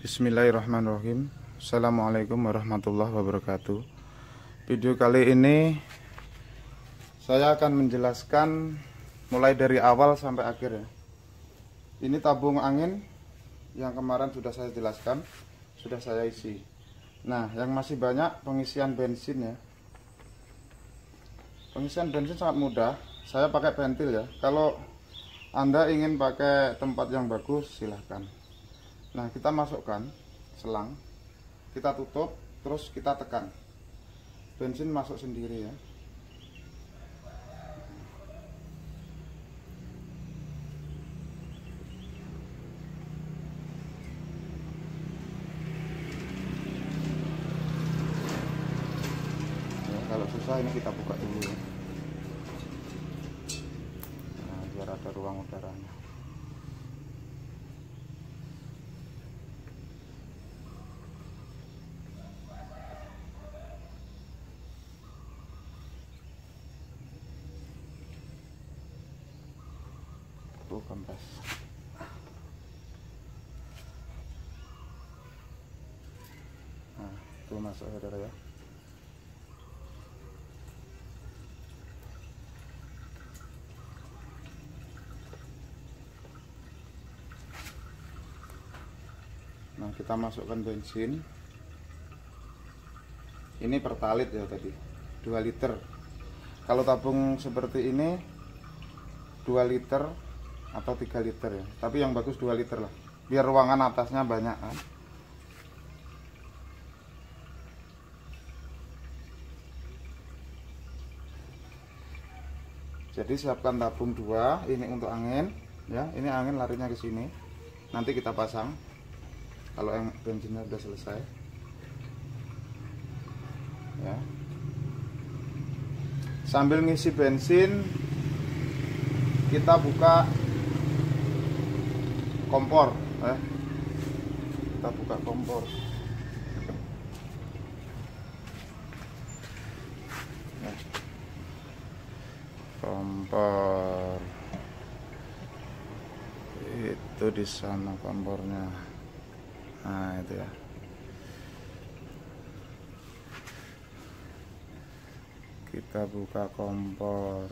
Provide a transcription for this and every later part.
Bismillahirrahmanirrahim. Assalamualaikum warahmatullahi wabarakatuh. Video kali ini saya akan menjelaskan mulai dari awal sampai akhir ya. Ini tabung angin yang kemarin sudah saya jelaskan, sudah saya isi. Nah, yang masih banyak pengisian bensin ya. Pengisian bensin sangat mudah. Saya pakai ventil ya. Kalau Anda ingin pakai tempat yang bagus, silahkan. Nah, kita masukkan selang, kita tutup, terus kita tekan. Bensin masuk sendiri ya. Kalau susah ini kita buka dulu ya. Nah, biar ada ruang udaranya. Tuh kempes. Nah, itu masuk saudara ya. Nah, kita masukkan bensin. Ini pertalit ya tadi, 2 liter. Kalau tabung seperti ini 2 liter atau 3 liter ya. Tapi yang bagus 2 liter lah, biar ruangan atasnya banyak kan. Jadi siapkan tabung 2, ini untuk angin ya. Ini angin larinya ke sini. Nanti kita pasang kalau yang bensinnya sudah selesai ya. Sambil ngisi bensin kita buka kompor ya. Kita buka kompor. Ya. Kompor itu di sana kompornya. Nah, itu ya. Kita buka kompor.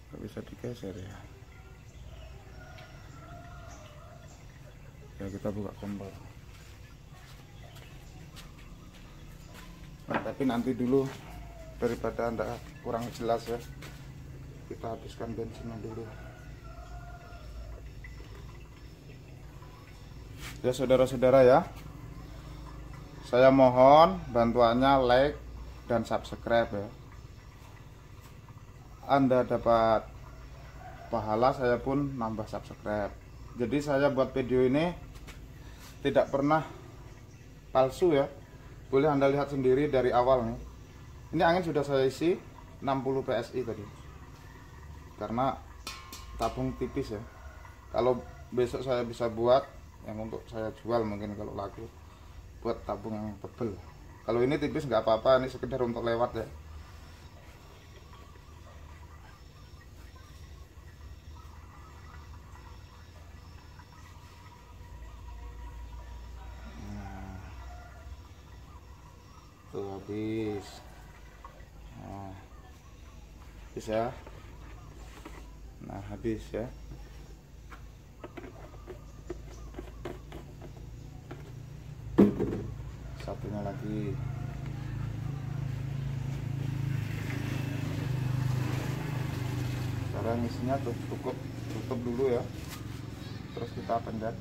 Gak bisa digeser ya. Ya, kita buka kompor. Nah, tapi nanti dulu, daripada Anda kurang jelas ya, kita habiskan bensinnya dulu ya saudara-saudara ya. Saya mohon bantuannya like dan subscribe ya. Anda dapat pahala, saya pun nambah subscribe. Jadi saya buat video ini tidak pernah palsu ya. Boleh Anda lihat sendiri dari awal nih. Ini angin sudah saya isi 60 PSI tadi. Karena tabung tipis ya. Kalau besok saya bisa buat yang untuk saya jual, mungkin kalau laku, buat tabung yang tebel. Kalau ini tipis nggak apa-apa, ini sekedar untuk lewat ya. Nah, tuh habis. Nah, bisa. Nah, habis ya. Satunya lagi. Sekarang isinya tuh cukup, tutup dulu ya. Terus kita pencet.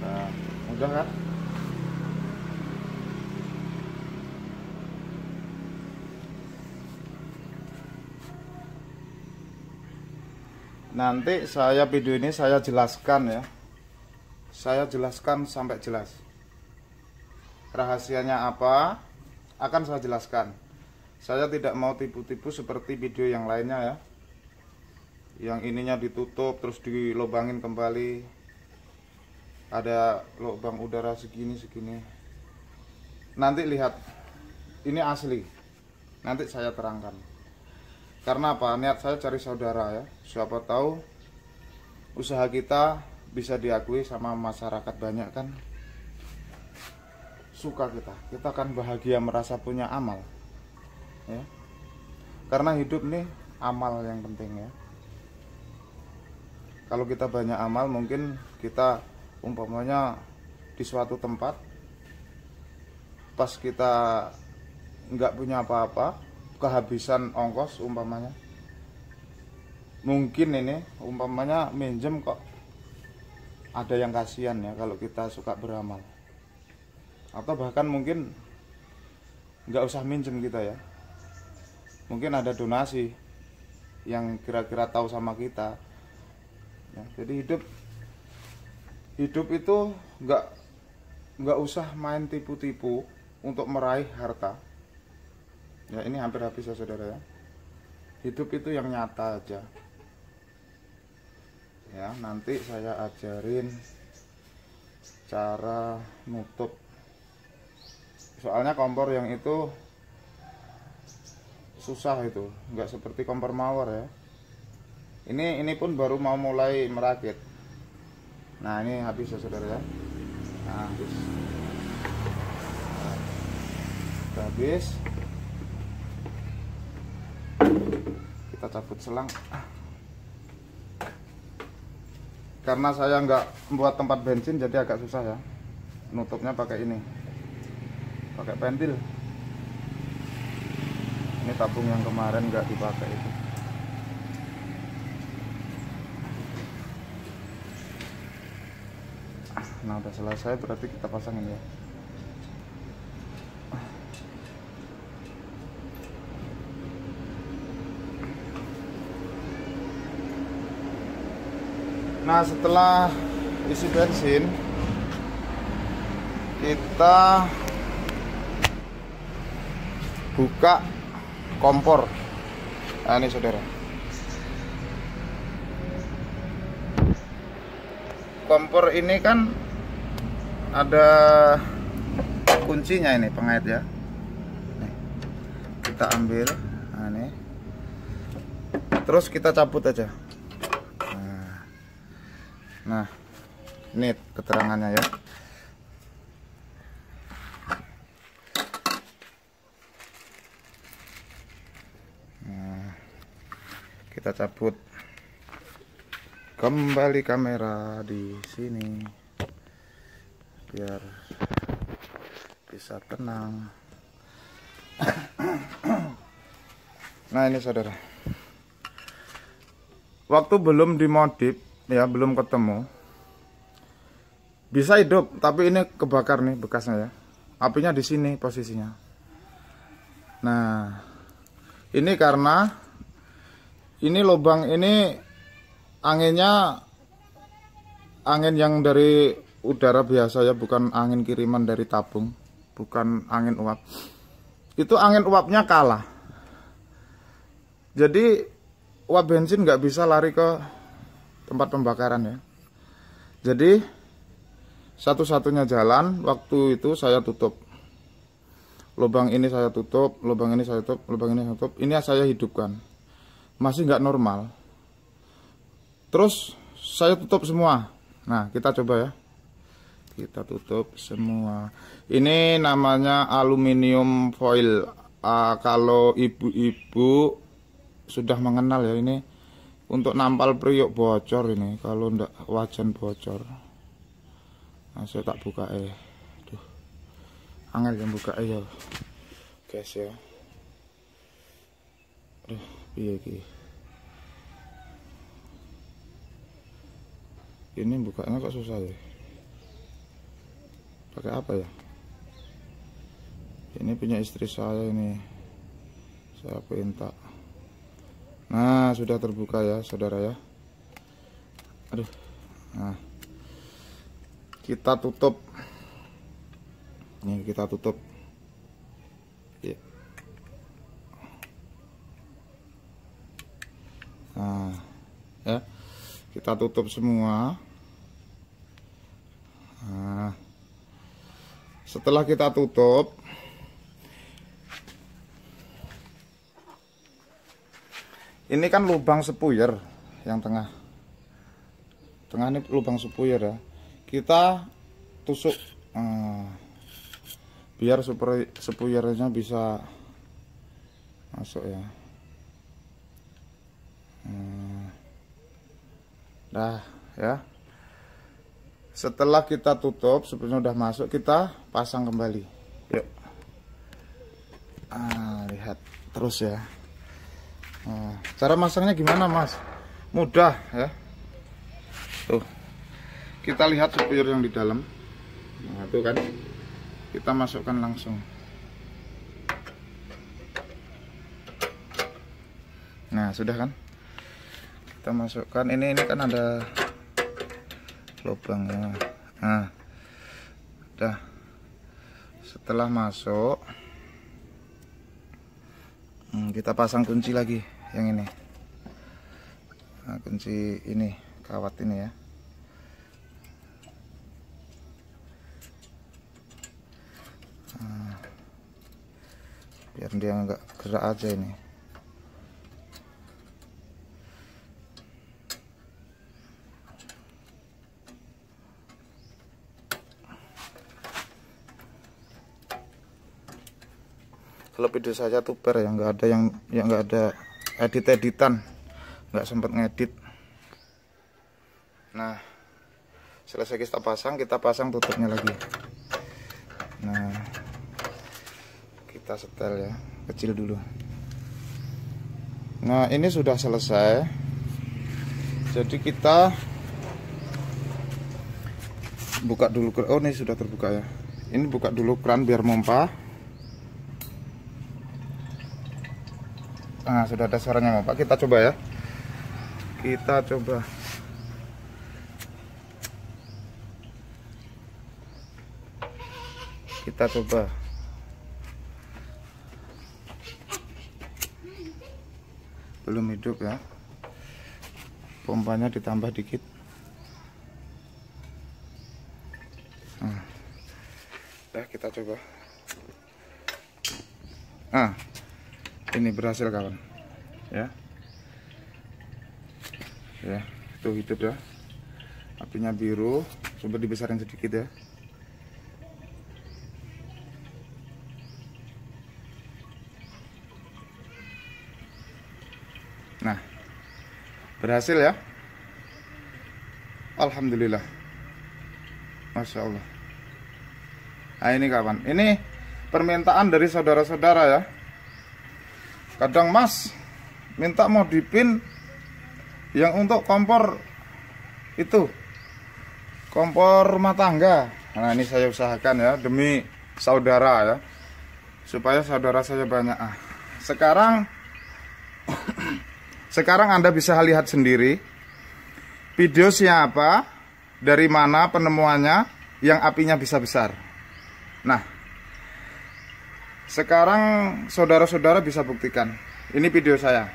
Nah, mudah kan? Nanti video ini saya jelaskan ya. Saya jelaskan sampai jelas. Rahasianya apa akan saya jelaskan. Saya tidak mau tipu-tipu seperti video yang lainnya ya. yang ininya ditutup terus dilobangin kembali, ada lubang udara segini. Nanti lihat, ini asli, nanti saya terangkan. Karena apa? Niat saya cari saudara ya, siapa tahu usaha kita bisa diakui sama masyarakat, banyak kan suka kita kan bahagia merasa punya amal ya. Karena hidup nih amal yang penting ya. Kalau kita banyak amal, mungkin kita umpamanya di suatu tempat pas kita nggak punya apa-apa, kehabisan ongkos umpamanya, mungkin ini umpamanya minjem kok ada yang kasihan ya kalau kita suka beramal. Atau bahkan mungkin nggak usah minjem kita ya, mungkin ada donasi yang kira-kira tahu sama kita ya. Jadi hidup itu nggak usah main tipu-tipu untuk meraih harta ya. Ini hampir habis ya saudara ya. Hidup itu yang nyata aja ya. Nanti saya ajarin cara nutup, soalnya kompor yang itu susah, itu nggak seperti kompor mawar ya. Ini pun baru mau mulai merakit. Nah ini habis ya saudara ya. Nah, habis kita cabut selang. Karena saya nggak buat tempat bensin jadi agak susah ya, nutupnya pakai ini, pakai pentil. Ini tabung yang kemarin nggak dipakai itu. Nah udah selesai, berarti kita pasangin ya. Nah setelah isi bensin, kita buka kompor. Nah ini saudara, kompor ini kan ada kuncinya, ini pengait ya. Nih, kita ambil, nah ini, terus kita cabut aja. Nah ini keterangannya ya. Nah, kita cabut kembali kamera di sini biar bisa tenang. Nah ini saudara, waktu belum dimodif ya, belum ketemu, bisa hidup, tapi ini kebakar nih bekasnya ya. Apinya di sini posisinya. Nah ini karena ini lubang ini anginnya angin yang dari udara biasa ya, bukan angin kiriman dari tabung, bukan angin uap. Itu angin uapnya kalah, jadi uap bensin nggak bisa lari ke tempat pembakaran ya. Jadi satu-satunya jalan waktu itu saya tutup lubang ini, saya tutup lubang ini, saya tutup lubang ini, saya tutup. Ini saya hidupkan, masih nggak normal. Terus saya tutup semua. Nah kita coba ya, kita tutup semua. Ini namanya aluminium foil. Kalau ibu-ibu sudah mengenal ya, ini untuk nampal periuk bocor ini, kalau ndak wajan bocor. Nah saya tak buka Duh, angel yang buka ya guys ya. Aduh piye iki. Ini bukanya kok susah ya. Pakai apa ya? Ini punya istri saya ini, saya minta. Nah sudah terbuka ya saudara ya. Aduh. Nah kita tutup. Nih kita tutup ya. Nah ya. Kita tutup semua. Nah, setelah kita tutup, ini kan lubang sepuyer yang tengah ini lubang sepuyer ya. Kita tusuk biar sepuyernya bisa masuk ya. Dah ya. Setelah kita tutup, sebenarnya udah masuk, kita pasang kembali. Yuk. Lihat terus ya. Cara masangnya gimana, Mas? Mudah ya. Tuh. Kita lihat supir yang di dalam. Nah, itu kan. Kita masukkan langsung. Nah, sudah kan? Kita masukkan. Ini kan ada lubangnya. Nah. Udah. Setelah masuk, kita pasang kunci lagi yang ini. Nah, kunci ini, kawat ini ya. Biar dia nggak gerak aja ini. Kalau video saya tuber ya, nggak ada yang nggak ada editan, nggak sempet ngedit. Nah, selesai kita pasang tutupnya lagi. Nah, kita setel ya, kecil dulu. Nah, ini sudah selesai. Jadi kita buka dulu. Oh, ini sudah terbuka ya. Ini buka dulu keran biar mompa. Nah, sudah ada suaranya mompa. Kita coba ya. Kita coba. Kita coba. Belum hidup ya. Pompanya ditambah dikit. Nah, kita coba. Ini berhasil kawan. Ya. Ya, itu hidup ya. Apinya biru, coba dibesarin sedikit ya. Nah, berhasil ya. Alhamdulillah. Masya Allah. Nah, ini kawan, ini permintaan dari saudara-saudara ya. Kadang Mas minta modifin yang untuk kompor itu, kompor rumah tangga. Nah, ini saya usahakan ya, demi saudara ya, supaya saudara saya banyak. Sekarang Anda bisa lihat sendiri video siapa, dari mana penemuannya yang apinya bisa besar. Nah, sekarang saudara-saudara bisa buktikan. Ini video saya.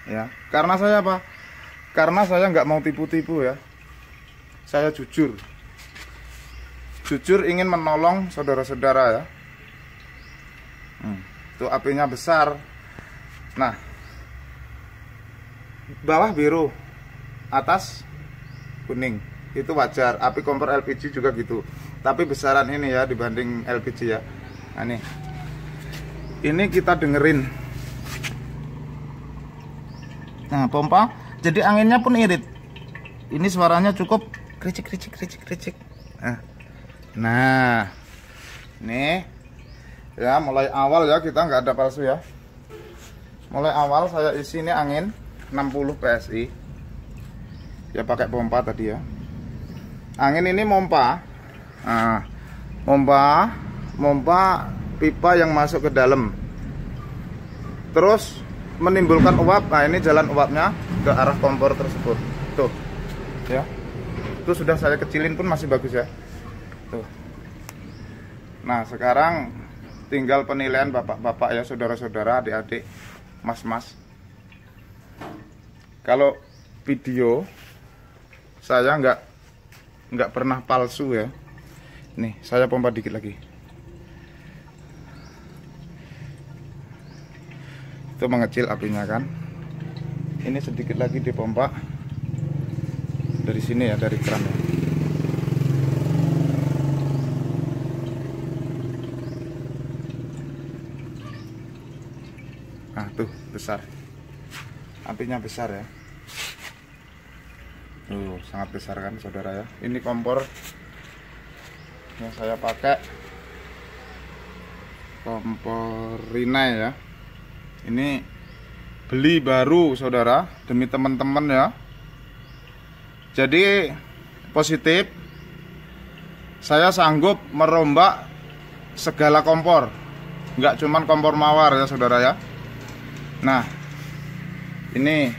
Ya, karena saya apa? Karena saya nggak mau tipu-tipu ya. Saya jujur. Jujur ingin menolong saudara-saudara ya. Tuh apinya besar. Nah, bawah biru, atas kuning. Itu wajar. Api kompor LPG juga gitu. Tapi besaran ini ya dibanding LPG ya. Nah, ini kita dengerin. Nah, pompa. Jadi anginnya pun irit. Ini suaranya cukup kricik. Nah, nih ya, mulai awal ya, kita nggak ada palsu ya. Mulai awal saya isi ini angin 60 PSI. Ya pakai pompa tadi ya. Angin ini mompa. Nah, mompa pipa yang masuk ke dalam, terus menimbulkan uap. Nah, ini jalan uapnya ke arah kompor tersebut. Tuh ya, itu sudah saya kecilin pun masih bagus ya. Tuh. Nah, sekarang tinggal penilaian bapak-bapak ya, saudara-saudara, adik-adik, mas-mas. Kalau video saya nggak pernah palsu ya. Nih, saya pompa dikit lagi. Itu mengecil apinya kan. Ini sedikit lagi dipompa dari sini ya, dari keran ya. Nah tuh besar, apinya besar ya. Tuh sangat besar kan saudara ya. Ini kompor yang saya pakai, kompor Rinnai ya. Ini beli baru saudara, demi teman-teman ya. Jadi positif, saya sanggup merombak segala kompor, nggak cuman kompor mawar ya saudara ya. Nah ini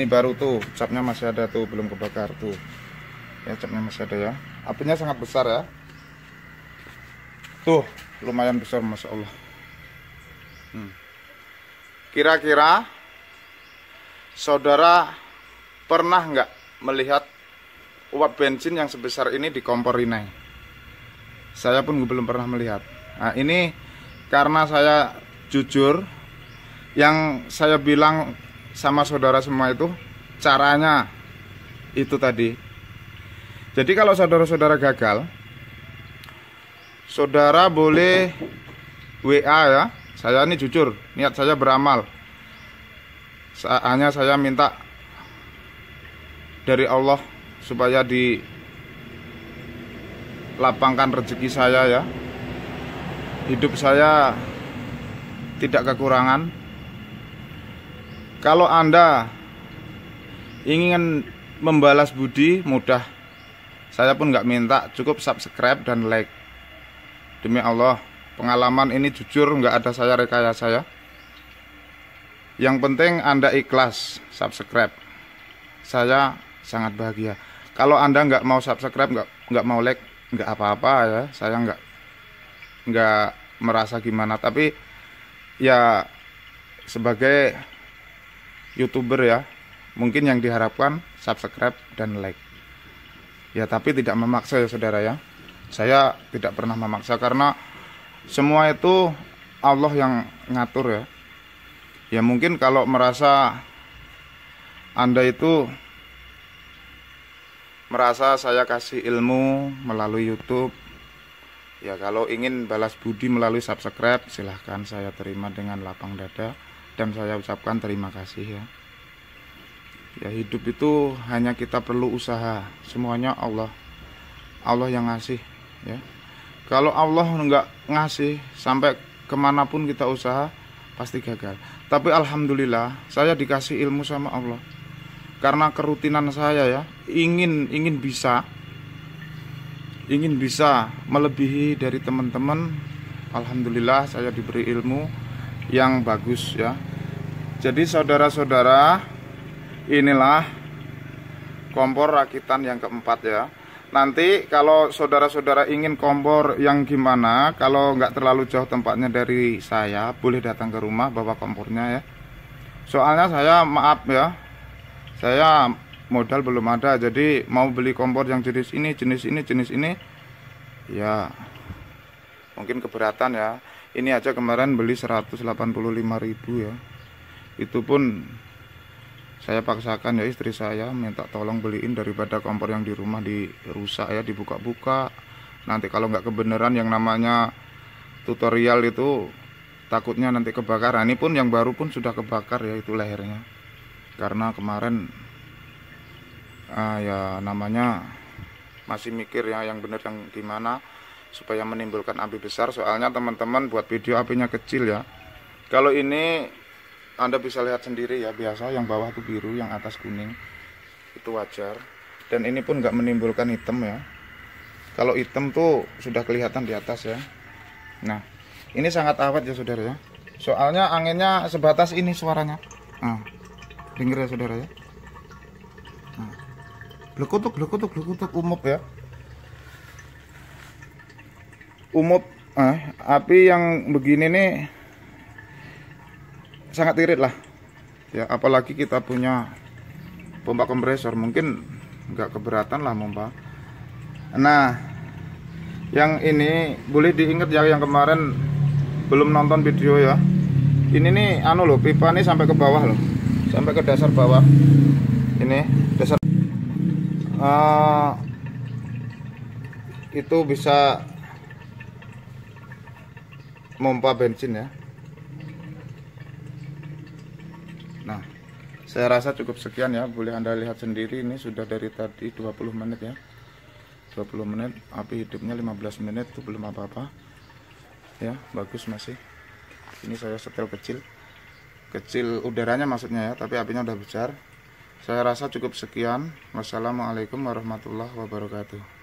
baru tuh, capnya masih ada tuh, belum kebakar tuh ya, capnya masih ada ya. Apinya sangat besar ya, tuh lumayan besar masya Allah. Kira-kira saudara pernah nggak melihat uap bensin yang sebesar ini di kompor Rinnai? Saya pun belum pernah melihat. Nah ini karena saya jujur, yang saya bilang sama saudara semua itu caranya itu tadi. Jadi kalau saudara-saudara gagal, saudara boleh WA ya. Saya ini jujur, niat saya beramal. Hanya saya minta dari Allah supaya dilapangkan rezeki saya ya. Hidup saya tidak kekurangan. Kalau Anda ingin membalas budi, mudah. Saya pun nggak minta, cukup subscribe dan like. Demi Allah, pengalaman ini jujur, nggak ada saya rekayasa ya. Yang penting Anda ikhlas subscribe, saya sangat bahagia. Kalau Anda nggak mau subscribe, nggak mau like, nggak apa-apa ya. Saya nggak merasa gimana. Tapi ya sebagai YouTuber ya, mungkin yang diharapkan subscribe dan like. Ya tapi tidak memaksa ya saudara ya. Saya tidak pernah memaksa karena semua itu Allah yang ngatur ya. Ya mungkin kalau merasa Anda itu merasa saya kasih ilmu melalui YouTube, ya kalau ingin balas budi melalui subscribe, silahkan, saya terima dengan lapang dada dan saya ucapkan terima kasih ya. Ya hidup itu hanya kita perlu usaha, semuanya Allah yang ngasih ya. Kalau Allah nggak ngasih, sampai kemanapun kita usaha pasti gagal. Tapi alhamdulillah saya dikasih ilmu sama Allah. Karena kerutinan saya ya, ingin bisa melebihi dari teman-teman. Alhamdulillah saya diberi ilmu yang bagus ya. Jadi saudara-saudara, inilah kompor rakitan yang keempat ya. Nanti kalau saudara-saudara ingin kompor yang gimana, kalau nggak terlalu jauh tempatnya dari saya, boleh datang ke rumah bawa kompornya ya. Soalnya saya maaf ya, saya modal belum ada, jadi mau beli kompor yang jenis ini ya mungkin keberatan ya. Ini aja kemarin beli 185.000 ya. Itu pun saya paksakan ya, istri saya minta tolong beliin daripada kompor yang di rumah dirusak ya, dibuka-buka. Nanti kalau nggak kebenaran yang namanya tutorial itu takutnya nanti kebakaran. Ini pun yang baru pun sudah kebakar ya, itu lehernya. Karena kemarin ya namanya masih mikir ya yang benar yang gimana supaya menimbulkan api besar. Soalnya teman-teman buat video apinya kecil ya. Kalau ini Anda bisa lihat sendiri ya, biasa yang bawah itu biru, yang atas kuning, itu wajar. Dan ini pun nggak menimbulkan hitam ya. Kalau hitam tuh sudah kelihatan di atas ya. Nah ini sangat awet ya saudara ya. Soalnya anginnya sebatas ini suaranya. Nah, denger ya saudara ya. Nah, blekutuk umup ya. Umup. Api yang begini nih sangat irit lah. ya, apalagi kita punya pompa kompresor, mungkin nggak keberatan lah pompa. Nah, yang ini boleh diingat ya, yang kemarin belum nonton video ya, ini nih anu loh, pipa nih sampai ke bawah loh, sampai ke dasar bawah. Ini dasar itu bisa pompa bensin ya. Nah, saya rasa cukup sekian ya, boleh Anda lihat sendiri, ini sudah dari tadi 20 menit ya, 20 menit, api hidupnya 15 menit, itu belum apa-apa ya, bagus masih. Ini saya setel kecil udaranya maksudnya ya, tapi apinya udah besar. Saya rasa cukup sekian. Wassalamualaikum warahmatullahi wabarakatuh.